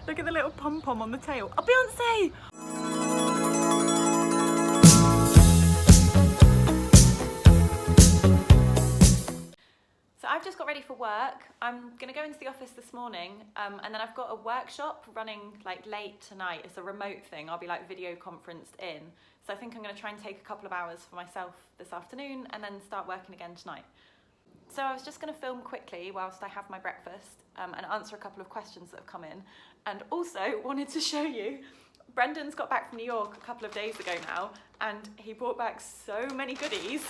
Look at the little pom-pom on the tail. Oh, Beyonce! So I've just got ready for work. I'm gonna go into the office this morning, and then I've got a workshop running like late tonight. It's a remote thing. I'll be like video conferenced in. So I think I'm gonna try and take a couple of hours for myself this afternoon and then start working again tonight. So I was just gonna film quickly whilst I have my breakfast and answer a couple of questions that have come in. And also wanted to show you, Brendan's got back from New York a couple of days ago now, and he brought back so many goodies.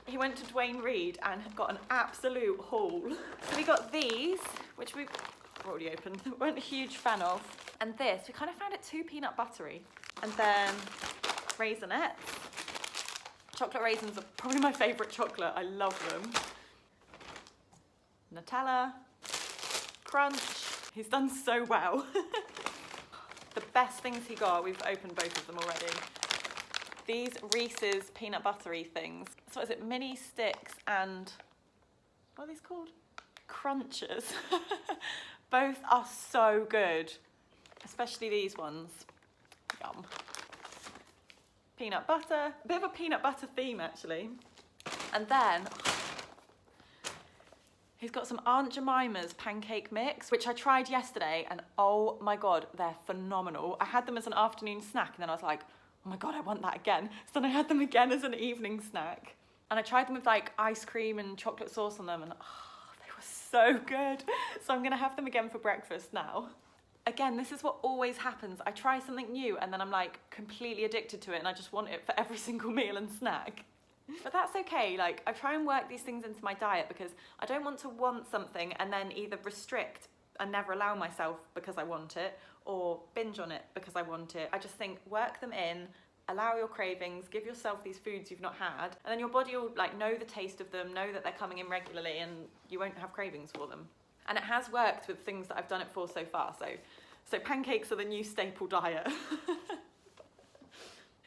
He went to Dwayne Reed and got an absolute haul. So we got these, which we've already opened, weren't a huge fan of. And this, we kind of found it too peanut buttery. And then Raisinets. Chocolate raisins are probably my favourite chocolate, I love them. Nutella, Crunch. He's done so well. The best things he got, we've opened both of them already. These Reese's peanut buttery things. So what is it, mini sticks and, what are these called? Crunches. Both are so good, especially these ones. Yum. Peanut butter, a bit of a peanut butter theme actually. And then, he's got some Aunt Jemima's pancake mix, which I tried yesterday, and oh my God, they're phenomenal. I had them as an afternoon snack, and then I was like, oh my God, I want that again. So then I had them again as an evening snack. And I tried them with like ice cream and chocolate sauce on them, and oh, they were so good. So I'm gonna have them again for breakfast now. Again, this is what always happens. I try something new and then I'm like completely addicted to it and I just want it for every single meal and snack. But that's okay, like I try and work these things into my diet because I don't want to want something and then either restrict and never allow myself because I want it, or binge on it because I want it. I just think work them in, allow your cravings, give yourself these foods you've not had, and then your body will like know the taste of them, know that they're coming in regularly, and you won't have cravings for them. And it has worked with things that I've done it for so far, so pancakes are the new staple diet.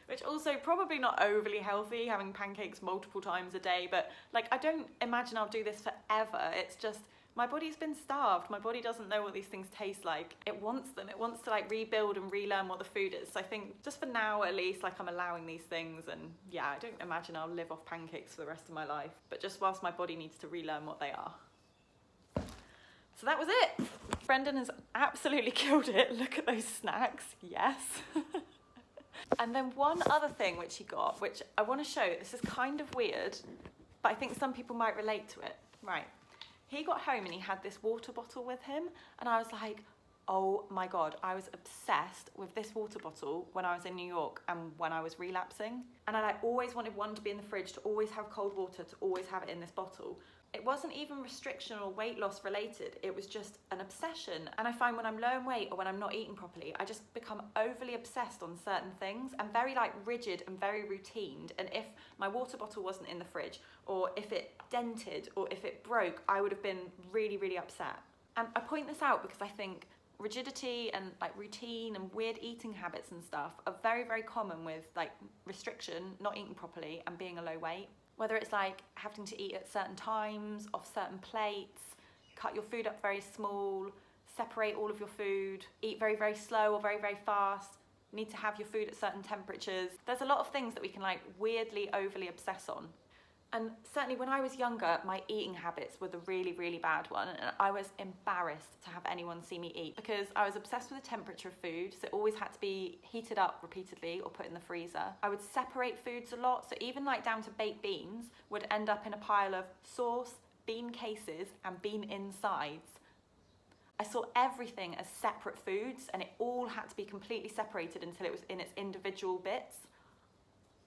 Which also probably not overly healthy, having pancakes multiple times a day, but like I don't imagine I'll do this forever. It's just, my body's been starved. My body doesn't know what these things taste like. It wants them. It wants to like rebuild and relearn what the food is. So I think just for now, at least, like I'm allowing these things, and yeah, I don't imagine I'll live off pancakes for the rest of my life, but just whilst my body needs to relearn what they are. So that was it. Brendan has absolutely killed it. Look at those snacks, yes. And then one other thing which he got, which I want to show, this is kind of weird, but I think some people might relate to it. Right. He got home and he had this water bottle with him, and I was like, oh my God, I was obsessed with this water bottle when I was in New York and when I was relapsing. And I like always wanted one to be in the fridge, to always have cold water, to always have it in this bottle. It wasn't even restriction or weight loss related, it was just an obsession. And I find when I'm low in weight or when I'm not eating properly, I just become overly obsessed on certain things and very like rigid and very routined. And if my water bottle wasn't in the fridge, or if it dented, or if it broke, I would have been really, really upset. And I point this out because I think rigidity and like routine and weird eating habits and stuff are very, very common with like restriction, not eating properly, and being a low weight. Whether it's like having to eat at certain times, off certain plates, cut your food up very small, separate all of your food, eat very, very slow or very, very fast, need to have your food at certain temperatures. There's a lot of things that we can like weirdly overly obsess on. And certainly when I was younger, my eating habits were the really, really bad one. And I was embarrassed to have anyone see me eat because I was obsessed with the temperature of food. So it always had to be heated up repeatedly or put in the freezer. I would separate foods a lot. So even like down to baked beans would end up in a pile of sauce, bean cases, and bean insides. I saw everything as separate foods, and it all had to be completely separated until it was in its individual bits.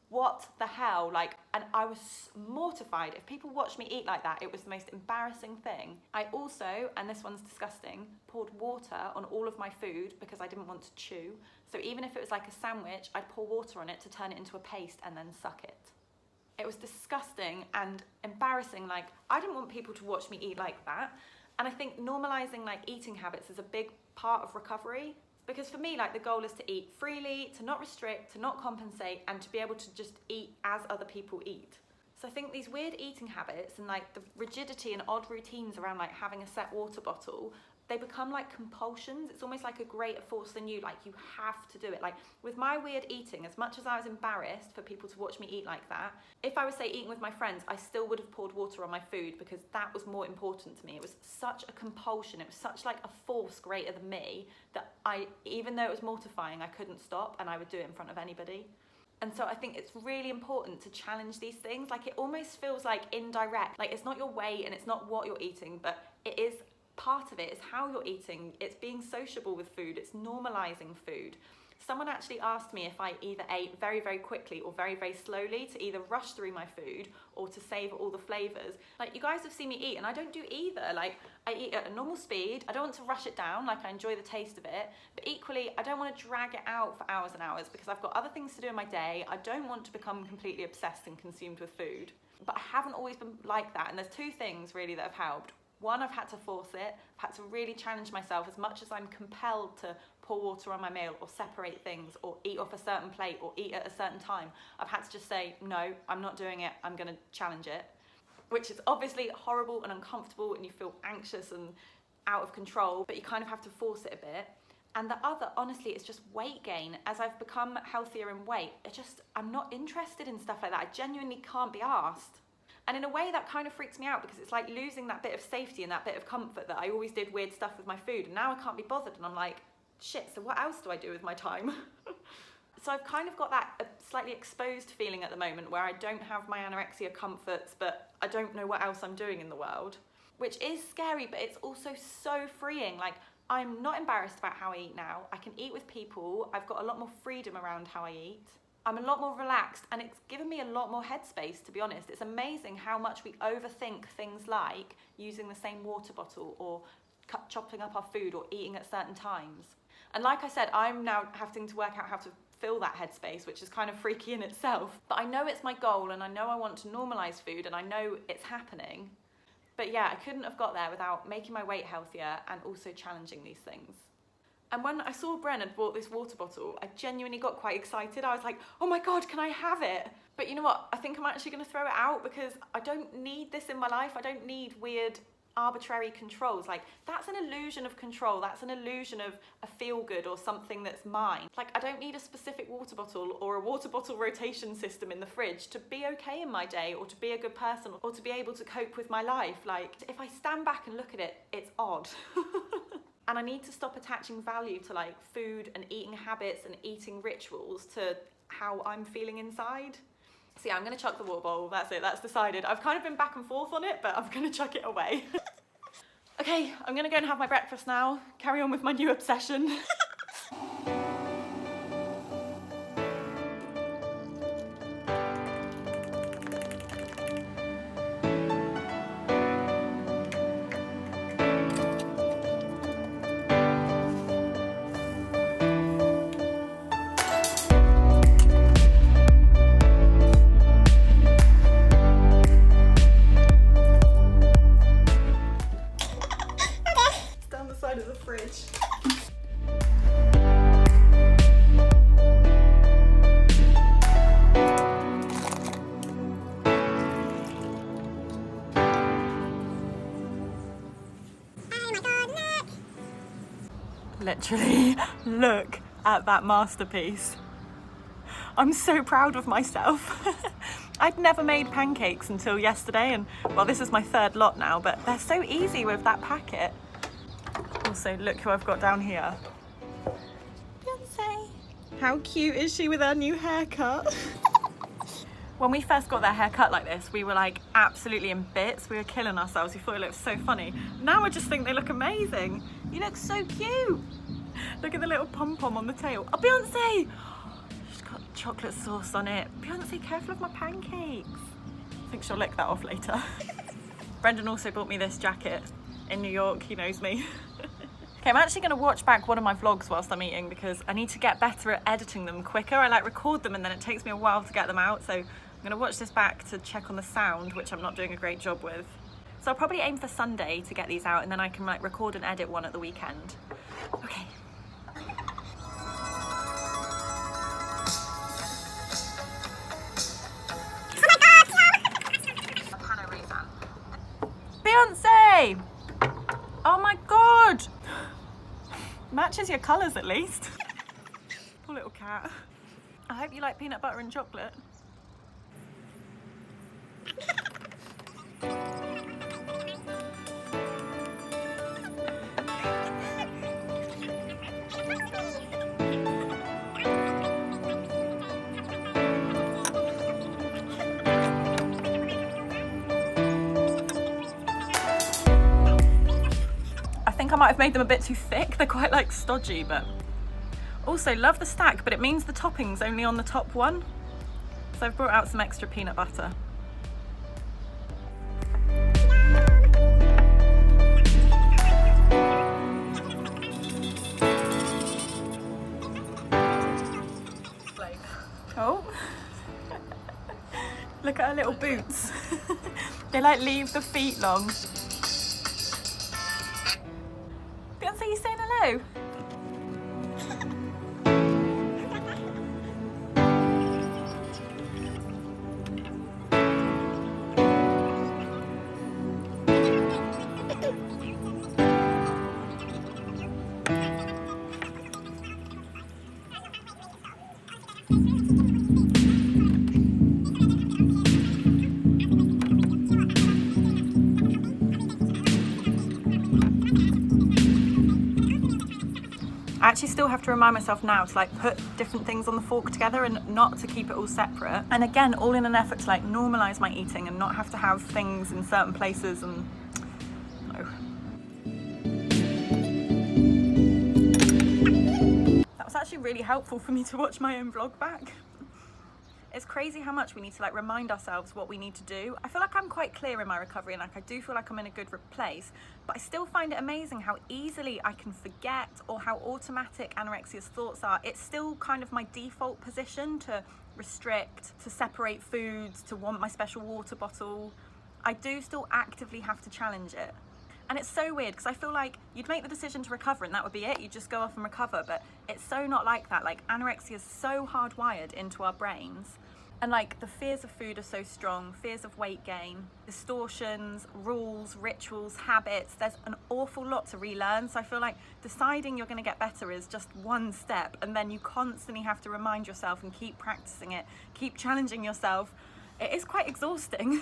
What the hell, like, and I was mortified. If people watched me eat like that, it was the most embarrassing thing. I also, and this one's disgusting, poured water on all of my food because I didn't want to chew. So even if it was like a sandwich, I'd pour water on it to turn it into a paste and then suck it. It was disgusting and embarrassing. Like, I didn't want people to watch me eat like that. And I think normalizing like eating habits is a big part of recovery. Because for me, like the goal is to eat freely, to not restrict, to not compensate, and to be able to just eat as other people eat. So I think these weird eating habits and like the rigidity and odd routines around like having a set water bottle they become like compulsions. It's almost like a greater force than you, like you have to do it. Like with my weird eating, as much as I was embarrassed for people to watch me eat like that, if I was, say, eating with my friends, I still would have poured water on my food because that was more important to me. It was such a compulsion, it was such like a force greater than me that even though it was mortifying, I couldn't stop, and I would do it in front of anybody. And so I think it's really important to challenge these things. Like it almost feels like indirect, like it's not your weight and it's not what you're eating, but it is part of it, is how you're eating. It's being sociable with food, it's normalizing food. Someone actually asked me if I either ate very, very quickly or very, very slowly, to either rush through my food or to savor all the flavors. Like you guys have seen me eat and I don't do either. Like I eat at a normal speed. I don't want to rush it down, like I enjoy the taste of it, but equally I don't want to drag it out for hours and hours because I've got other things to do in my day. I don't want to become completely obsessed and consumed with food. But I haven't always been like that, and there's two things really that have helped. One, I've had to force it. I've had to really challenge myself. As much as I'm compelled to pour water on my meal or separate things or eat off a certain plate or eat at a certain time, I've had to just say, no, I'm not doing it. I'm going to challenge it, which is obviously horrible and uncomfortable and you feel anxious and out of control, but you kind of have to force it a bit. And the other, honestly, is just weight gain. As I've become healthier in weight, I'm not interested in stuff like that. I genuinely can't be arsed. And in a way that kind of freaks me out because it's like losing that bit of safety and that bit of comfort that I always did weird stuff with my food, and now I can't be bothered, and I'm like, shit, so what else do I do with my time? So I've kind of got that slightly exposed feeling at the moment where I don't have my anorexia comforts, but I don't know what else I'm doing in the world, which is scary, but it's also so freeing. Like I'm not embarrassed about how I eat now. I can eat with people. I've got a lot more freedom around how I eat. I'm a lot more relaxed, and it's given me a lot more headspace, to be honest. It's amazing how much we overthink things like using the same water bottle or chopping up our food or eating at certain times. And like I said, I'm now having to work out how to fill that headspace, which is kind of freaky in itself. But I know it's my goal, and I know I want to normalize food, and I know it's happening. But yeah, I couldn't have got there without making my weight healthier and also challenging these things. And when I saw Bren had bought this water bottle, I genuinely got quite excited. I was like, oh my God, can I have it? But you know what? I think I'm actually going to throw it out because I don't need this in my life. I don't need weird, arbitrary controls. Like, that's an illusion of control. That's an illusion of a feel-good or something that's mine. Like, I don't need a specific water bottle or a water bottle rotation system in the fridge to be okay in my day or to be a good person or to be able to cope with my life. Like, if I stand back and look at it, it's odd. And I need to stop attaching value to like food and eating habits and eating rituals to how I'm feeling inside. So yeah, I'm gonna chuck the water bowl, that's it, that's decided. I've kind of been back and forth on it, but I'm gonna chuck it away. Okay, I'm gonna go and have my breakfast now, carry on with my new obsession. Literally, look at that masterpiece. I'm so proud of myself. I'd never made pancakes until yesterday, and well, this is my third lot now, but they're so easy with that packet. Also, look who I've got down here. Beyonce. How cute is she with her new haircut? When we first got their hair cut like this, we were like absolutely in bits. We were killing ourselves. We thought it looked so funny. Now I just think they look amazing. You look so cute. Look at the little pom-pom on the tail. Oh, Beyonce! She's got chocolate sauce on it. Beyonce, careful of my pancakes. I think she'll lick that off later. Brendan also bought me this jacket in New York. He knows me. Okay, I'm actually going to watch back one of my vlogs whilst I'm eating because I need to get better at editing them quicker. I like record them and then it takes me a while to get them out. So I'm going to watch this back to check on the sound, which I'm not doing a great job with. So I'll probably aim for Sunday to get these out, and then I can like record and edit one at the weekend. Okay. Beyonce! Oh my God! your colours at least. Poor little cat. I hope you like peanut butter and chocolate. I think I might have made them a bit too thick. They're quite like stodgy, but also love the stack, but it means the topping's only on the top one. So I've brought out some extra peanut butter. Oh, look at her little boots. They like leave the feet long. Beyonce, you saying hello? I actually still have to remind myself now to like put different things on the fork together and not to keep it all separate. And again, all in an effort to like normalise my eating and not have to have things in certain places and no. That was actually really helpful for me to watch my own vlog back. It's crazy how much we need to like remind ourselves what we need to do. I feel like I'm quite clear in my recovery and like I do feel like I'm in a good place, but I still find it amazing how easily I can forget or how automatic anorexia's thoughts are. It's still kind of my default position to restrict, to separate foods, to want my special water bottle. I do still actively have to challenge it. And it's so weird because I feel like you'd make the decision to recover and that would be it. You just go off and recover, but it's so not like that. Like anorexia is so hardwired into our brains. And like the fears of food are so strong, fears of weight gain, distortions, rules, rituals, habits. There's an awful lot to relearn. So I feel like deciding you're going to get better is just one step. And then you constantly have to remind yourself and keep practicing it, keep challenging yourself. It is quite exhausting.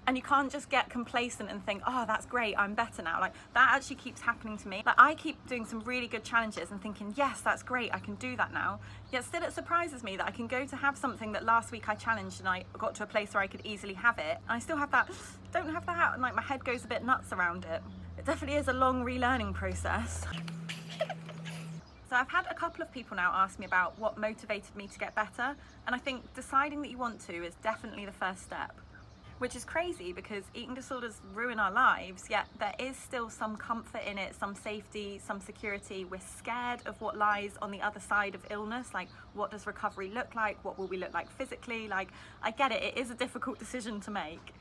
And you can't just get complacent and think, oh, that's great, I'm better now. Like that actually keeps happening to me. Like I keep doing some really good challenges and thinking, yes, that's great, I can do that now. Yet still it surprises me that I can go to have something that last week I challenged and I got to a place where I could easily have it. And I still have that, don't have that, and like my head goes a bit nuts around it. It definitely is a long relearning process. So I've had a couple of people now ask me about what motivated me to get better. And I think deciding that you want to is definitely the first step. Which is crazy because eating disorders ruin our lives, yet there is still some comfort in it, some safety, some security. We're scared of what lies on the other side of illness, like what does recovery look like? What will we look like physically? Like, I get it, it is a difficult decision to make.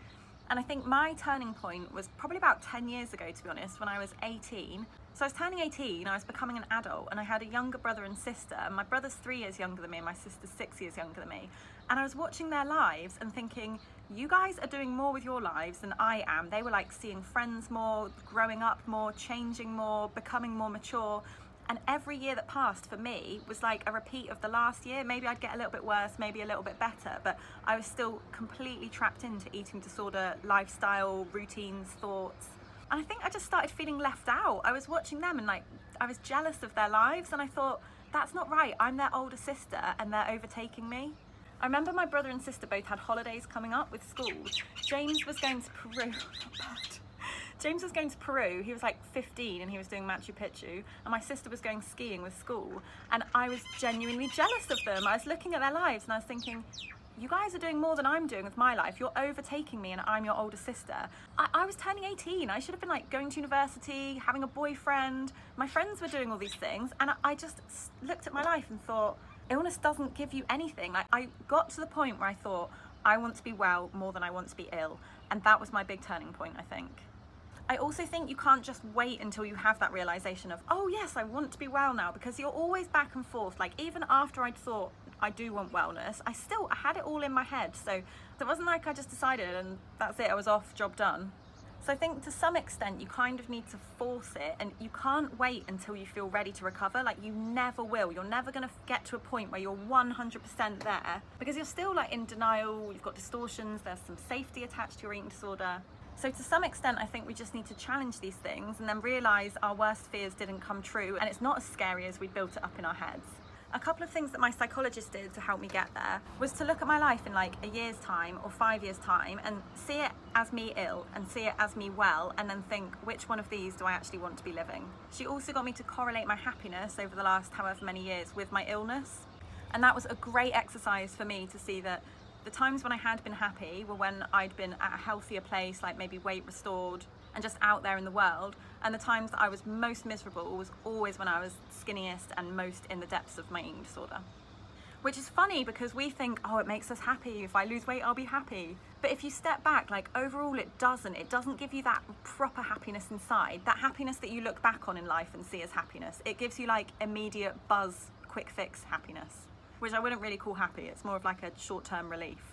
And I think my turning point was probably about 10 years ago, to be honest, when I was 18. So I was turning 18, I was becoming an adult, and I had a younger brother and sister. And my brother's 3 years younger than me, and my sister's 6 years younger than me. And I was watching their lives and thinking, you guys are doing more with your lives than I am. They were like seeing friends more, growing up more, changing more, becoming more mature. And every year that passed for me was like a repeat of the last year. Maybe I'd get a little bit worse, maybe a little bit better, but I was still completely trapped into eating disorder, lifestyle, routines, thoughts. And I think I just started feeling left out. I was watching them and like, I was jealous of their lives and I thought, that's not right. I'm their older sister and they're overtaking me. I remember my brother and sister both had holidays coming up with school. James was going to Peru. James was going to Peru. He was like 15 and he was doing Machu Picchu. And my sister was going skiing with school. And I was genuinely jealous of them. I was looking at their lives and I was thinking, you guys are doing more than I'm doing with my life. You're overtaking me and I'm your older sister. I was turning 18. I should have been like going to university, having a boyfriend. My friends were doing all these things. And I just looked at my life and thought, illness doesn't give you anything. Like I got to the point where I thought, I want to be well more than I want to be ill. And that was my big turning point, I think. I also think you can't just wait until you have that realization of, oh yes, I want to be well now, because you're always back and forth. Like even after I'd thought I do want wellness, I had it all in my head. So it wasn't like I just decided and that's it, I was off, job done. So I think to some extent you kind of need to force it, and you can't wait until you feel ready to recover. Like, you never will. You're never going to get to a point where you're 100% there, because you're still like in denial, you've got distortions, there's some safety attached to your eating disorder. So to some extent, I think we just need to challenge these things and then realise our worst fears didn't come true, and it's not as scary as we built it up in our heads. A couple of things that my psychologist did to help me get there was to look at my life in like a year's time or 5 years' time and see it as me ill and see it as me well, and then think, which one of these do I actually want to be living? She also got me to correlate my happiness over the last however many years with my illness. And that was a great exercise for me to see that the times when I had been happy were when I'd been at a healthier place, like maybe weight restored and just out there in the world. And the times that I was most miserable was always when I was skinniest and most in the depths of my eating disorder. Which is funny, because we think, oh, it makes us happy. If I lose weight, I'll be happy. But if you step back, like, overall it doesn't give you that proper happiness inside, that happiness that you look back on in life and see as happiness. It gives you like immediate buzz, quick fix happiness, which I wouldn't really call happy. It's more of like a short-term relief.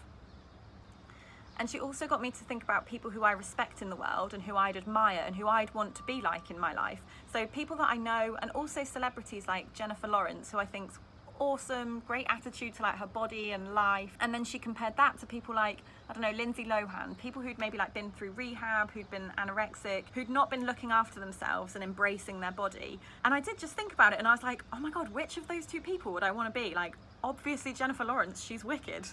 And she also got me to think about people who I respect in the world and who I'd admire and who I'd want to be like in my life. So people that I know, and also celebrities like Jennifer Lawrence, who I think's awesome, great attitude to like her body and life. And then she compared that to people like, I don't know, Lindsay Lohan, people who'd maybe like been through rehab, who'd been anorexic, who'd not been looking after themselves and embracing their body. And I did just think about it, and I was like, oh my God, which of those two people would I want to be? Like, obviously Jennifer Lawrence, she's wicked.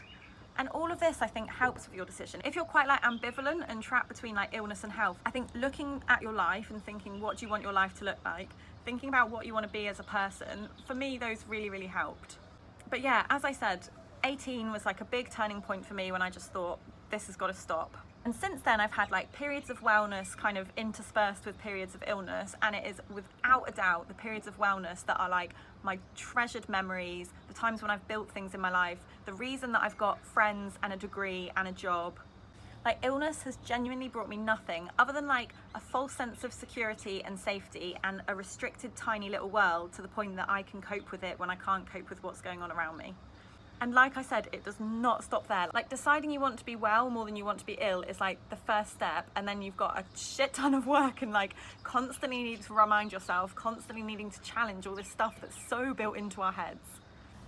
And all of this, I think, helps with your decision. If you're quite like ambivalent and trapped between like illness and health, I think looking at your life and thinking, what do you want your life to look like? Thinking about what you want to be as a person, for me, those really, really helped. But yeah, as I said, 18 was like a big turning point for me when I just thought, this has got to stop. And since then, I've had like periods of wellness kind of interspersed with periods of illness, and it is without a doubt the periods of wellness that are like my treasured memories, the times when I've built things in my life, the reason that I've got friends and a degree and a job. Like, illness has genuinely brought me nothing other than like a false sense of security and safety and a restricted tiny little world, to the point that I can cope with it when I can't cope with what's going on around me. And like I said, it does not stop there. Like, deciding you want to be well more than you want to be ill is like the first step, and then you've got a shit ton of work and like constantly needing to remind yourself, constantly needing to challenge all this stuff that's so built into our heads.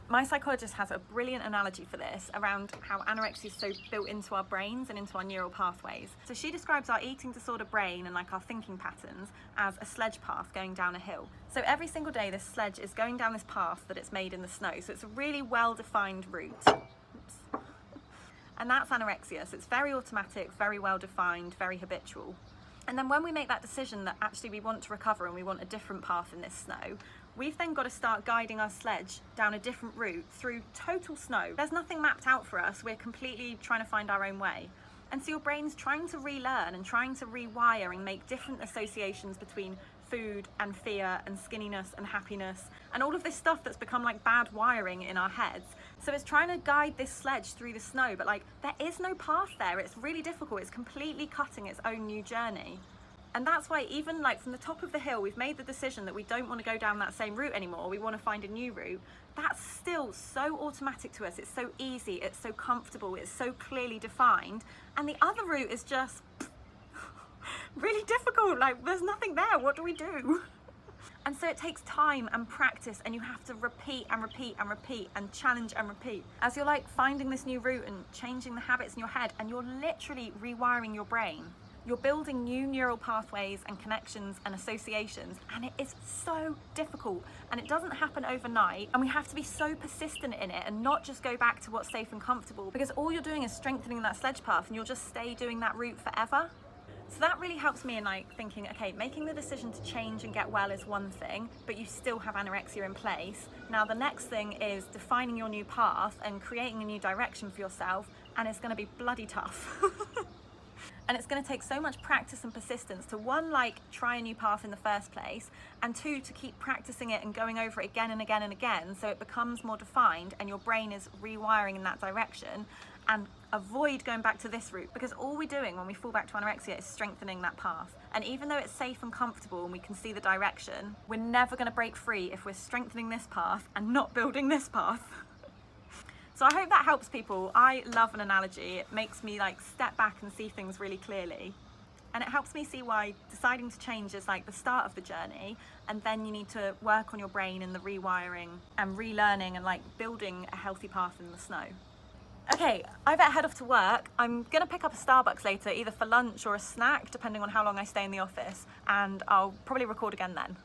My psychologist has a brilliant analogy for this around how anorexia is so built into our brains and into our neural pathways. So she describes our eating disorder brain and like our thinking patterns as a sledge path going down a hill. So every single day this sledge is going down this path that it's made in the snow. So it's a really well-defined route. Oops. And that's anorexia. So it's very automatic, very well-defined, very habitual. And then when we make that decision that actually we want to recover and we want a different path in this snow, we've then got to start guiding our sledge down a different route through total snow. There's nothing mapped out for us. We're completely trying to find our own way. And so your brain's trying to relearn and trying to rewire and make different associations between food and fear and skinniness and happiness and all of this stuff that's become like bad wiring in our heads. So it's trying to guide this sledge through the snow, but like there is no path there. It's really difficult. It's completely cutting its own new journey. And that's why even like from the top of the hill, we've made the decision that we don't want to go down that same route anymore. We want to find a new route. That's still so automatic to us. It's so easy. It's so comfortable. It's so clearly defined. And the other route is just really difficult. Like, there's nothing there. What do we do? And so it takes time and practice, and you have to repeat and repeat and repeat and challenge and repeat as you're like finding this new route and changing the habits in your head, and you're literally rewiring your brain. You're building new neural pathways and connections and associations, and it is so difficult, and it doesn't happen overnight, and we have to be so persistent in it and not just go back to what's safe and comfortable, because all you're doing is strengthening that sledge path and you'll just stay doing that route forever. So that really helps me in like thinking, okay, making the decision to change and get well is one thing, but you still have anorexia in place. Now the next thing is defining your new path and creating a new direction for yourself, and it's going to be bloody tough. And it's going to take so much practice and persistence to, one, like try a new path in the first place, and two, to keep practicing it and going over it again and again and again so it becomes more defined and your brain is rewiring in that direction, and avoid going back to this route, because all we're doing when we fall back to anorexia is strengthening that path. And even though it's safe and comfortable and we can see the direction, we're never going to break free if we're strengthening this path and not building this path. So I hope that helps people. I love an analogy. It makes me like step back and see things really clearly. And it helps me see why deciding to change is like the start of the journey, and then you need to work on your brain and the rewiring and relearning and like building a healthy path in the snow. Okay, I better head off to work. I'm gonna pick up a Starbucks later, either for lunch or a snack, depending on how long I stay in the office, and I'll probably record again then.